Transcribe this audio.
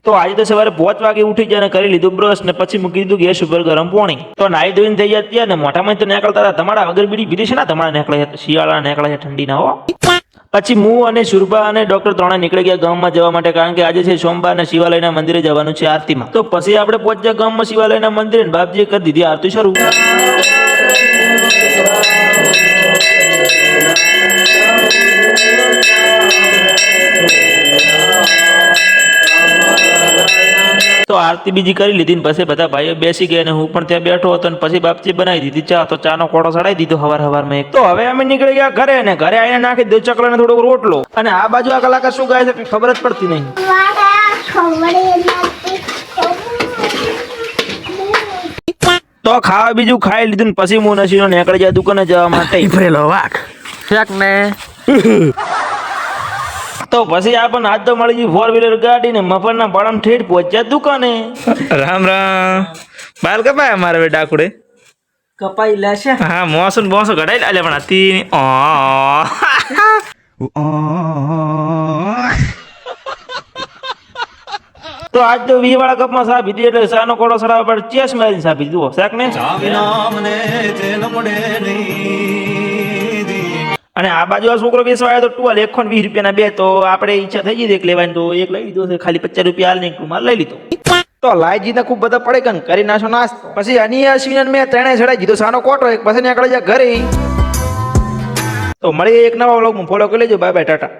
તો આજે તો સવારે 5 વાગે ઉઠી જાય કરી લીધું બ્રશ ને પછી મૂકી દીધું ગેસ ઉપર ગરમ પાણી. તો નાઈ ધોઈને થઈ જતી ને મોઢામાં તો નીકળતા હતા તમારા વગર બીડી પીધી છે ને તમારા નીકળે શિયાળા નીકળે છે ઠંડી ના હો. પછી હું અને શુરભા અને ડોક્ટર ત્રણે નીકળી ગયા ગામમાં જવા માટે કારણ કે આજે છે સોમવાર અને શિવાલયના મંદિરે જવાનું છે આરતીમાં. તો પછી આપણે પહોંચ્યા ગામમાં શિવાલયના મંદિરે બાપજીએ કરી દીધી આરતી શરૂ. તો આરતી બીજી કરી લીધી ને પછી બધા ભાઈઓ બેસી ગયા અને હું પણ ત્યાં બેઠો હતો અને પછી બાપજી બનાવી દીધી ચા. તો ચાનો કોટો ચડાવી દીધો હવારમાં એક. તો હવે અમે નીકળી ગયા ઘરે ને ઘરે આવીને નાખી દો ચકલા ને થોડોક રોટલો. અને આ બાજુ આ કલાકાર શું ગાય છે ખબર જ પડતી નહીં. તો ખાવા બીજું ખાઈ લીધું ને પછી હું નસીનો નીકળી જાય દુકાને જવા માટે. તો પછી આપણને આજ તો મળી ગઈ 4-વ્હીલર ગાડી ને મફરના ભાડામાં ઠેઠ પહોંચ્યા દુકાને. રામ રામ. બાલ કપાય અમારે હવે ડાકુડે કપાઈ લેશે. હા મોસું બોસું કઢાઈ આલે પણ હતી તો આજ તો 20 વાળા કપમાં સા પીધી એટલે સાનો કોડો સડાવવા પર ચેસ મારીને સા પીધી. જુઓ શાક ને અને આ બાજુ આ છોકરો બેસવા આવ્યો તો ટુવાલ 120 રૂપિયાના 2. તો આપણે ઈચ્છા થઈ ગઈ એક લેવાની તો એક લઈ લીધો છે ખાલી 50 રૂપિયા હાલ ને ટુમાલ લઈ લીધો. તો લાઈજી ને ખૂબ બધા પડે કન કરી નાશો નાસ્તો. પછી અનિયા અશ્વિન મેં ત્રણે ચડાઈ દીધો સાનો કોટો એક પછી નીકળી જાય ઘરે. તો મળી એક નવા વ્લોગમાં ફોલો કરી લેજો. Bye bye Tata.